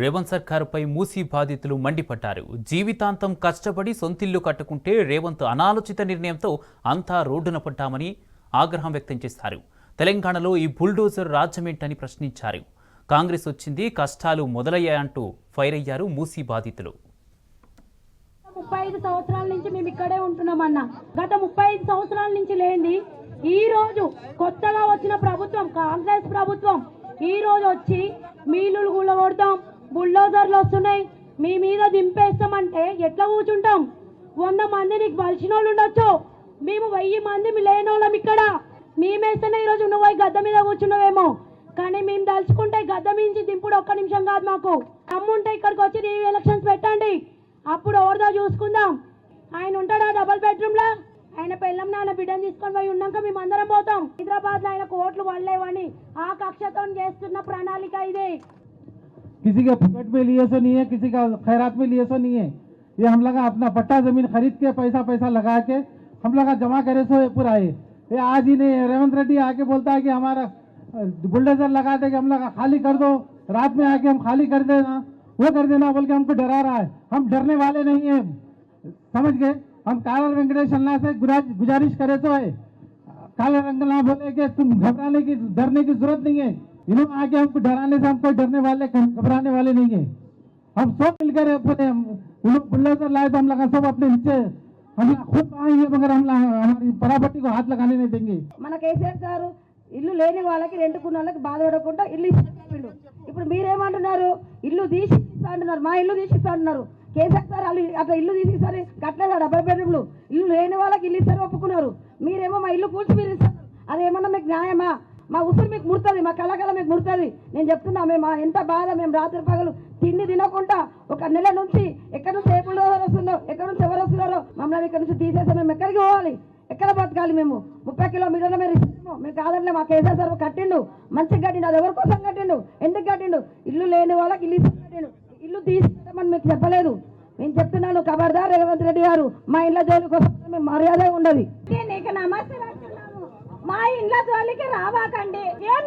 రేవంత్ సర్కారుపై మూసీ బాధితులు మండిపడ్డారు. జీవితాంతం కష్టపడి సొంతిల్లు కట్టుకుంటే రేవంత్ అనాలోచిత నిర్ణయంతో అంతా రోడ్డున పడ్డామని ఆగ్రహం వ్యక్తం చేశారు. తెలంగాణలో ఈ బుల్డోజర్ రాజ్యమేంటని ప్రశ్నించారు. కాంగ్రెస్ వచ్చింది, కష్టాలు మొదలయ్యాయంటూ ఫైర్ అయ్యారు మూసీ బాధితులు. 35 సంవత్సరాల నుంచి మేము ఇక్కడే ఉంటున్నామన్నా. గత 35 సంవత్సరాల నుంచి లేని ఈ రోజు కొత్తగా వచ్చిన ప్రభుత్వం, కాంగ్రెస్ ప్రభుత్వం ఈ రోజు వచ్చి మీలులు గుల్లగొడతాం, బుల్డోజర్లు వస్తున్నాయి, మీ మీద దింపేస్తామంటే ఎట్లా కూర్చుంటాం? 100 మంది నీకు బలిసిన వాళ్ళు ఉండొచ్చు, మేము 1000 మంది లేని వాళ్ళం ఇక్కడ. మేమేస్తేనే ఈరోజు నువ్వు గద్ద మీద కూర్చున్నావేమో, కానీ మేము తలుచుకుంటే గద్ద మించి దింపుడు ఒక్క నిమిషం కాదు. మాకు అమ్ముంటే ఇక్కడికి వచ్చి ఈ ఎలక్షన్స్ పెట్టండి, అప్పుడు ఎవరిదో చూసుకుందాం. ఆయన ఉంటాడా డబుల్ బెడ్రూమ్లా? ఆయన పెళ్ళం నాన్న బిడ్డను తీసుకొని పోయి ఉన్నాక మేము అందరం పోతాం. హైదరాబాద్ లో ఆయన కోట్లు పడలేవని ఆ కక్షతో చేస్తున్న ప్రణాళిక ఇదే. किसी के पॉकेट में लिए सो नहीं है, किसी का खैरात में लिए सो नहीं है. ये हम लोग अपना पट्टा जमीन खरीद के पैसा लगा के हम लोग जमा करे सो पूरा है. ये आज ही नहीं, रेवंत रेड्डी आके बोलता है कि हमारा बुलडोजर लगा दे, कि हम लोग खाली कर दो, रात में आके हम खाली कर देना, वो कर देना बोल के हमको डरा रहा है. हम डरने वाले नहीं है, समझ गए? हम काला वेंकटेश अन्ना से गुजारिश करे तो है, काला रंगला बोले कि तुम घबराने की डरने की जरूरत नहीं है. इन्होंने आके हमको डराने से हमको डरने वाले घबराने वाले नहीं है. हम सब मिलकर बुलडोजर लाए तो हम लोग सब अपने नीचे हम खुद आएंगे, मगर हम हमारी बराबरी को हाथ लगाने नहीं देंगे. మన కేసీఆర్ గారు ఇల్లు లేని వాళ్ళకి, రెంట్కున్న వాళ్ళకి బాధపడకుండా ఇల్లు ఇస్తాడు. ఇప్పుడు మీరేమంటున్నారు? ఇల్లు తీసి ఇస్తా అంటున్నారు, మా ఇల్లు తీసి ఇస్తా అంటున్నారు. కేసీఆర్ సార్ వాళ్ళు అట్లా ఇల్లు తీసిస్తారు, కట్టలేదు డబల్ బెడ్రూమ్లు. ఇల్లు లేని వాళ్ళకి ఇల్లు ఇస్తారు ఒప్పుకున్నారు, మీరేమో మా ఇల్లు కూర్చి మీరు ఇస్తారు. అదేమన్నా మీకు న్యాయమా? మా ఉసురు మీకు ముడుతుంది, మా కళకళ మీకు ముడుతుంది. నేను చెప్తున్నా, మేము ఎంత బాధ, మేము రాత్రి పగలు తిండి తినకుండా ఒక నెల నుంచి ఎక్కడి నుంచి ఏ బుల్డోజర్ వస్తుందో, ఎక్కడి నుంచి ఎవరు వస్తున్నారో మమ్మల్ని ఇక్కడ నుంచి తీసేస్తే మేము ఎక్కడికి పోవాలి? ఎక్కడ బతకాలి? మేము 30 కిలోమీటర్ల మీరు ఇస్తాము, మేము కాదంటే మా కేసీఆర్ సార్ కట్టిండు, మంచిగా కట్టిండు. అది ఎవరి కోసం కట్టిండు? ఎందుకు కట్టిండు? ఇల్లు లేని వాళ్ళకి ఇల్లు కట్టిండు. ఇల్లు తీసుకుంటామని మీకు చెప్పలేదు. నేను చెప్తున్నాను, ఖబర్దార్ రేవంత్ రెడ్డి గారు, మా ఇళ్ళ జోలి కోసం మేము మర్యాద ఉండదు. నీకు నమస్తే, మా ఇంట్లో జోలికి రావాకండి. ఏం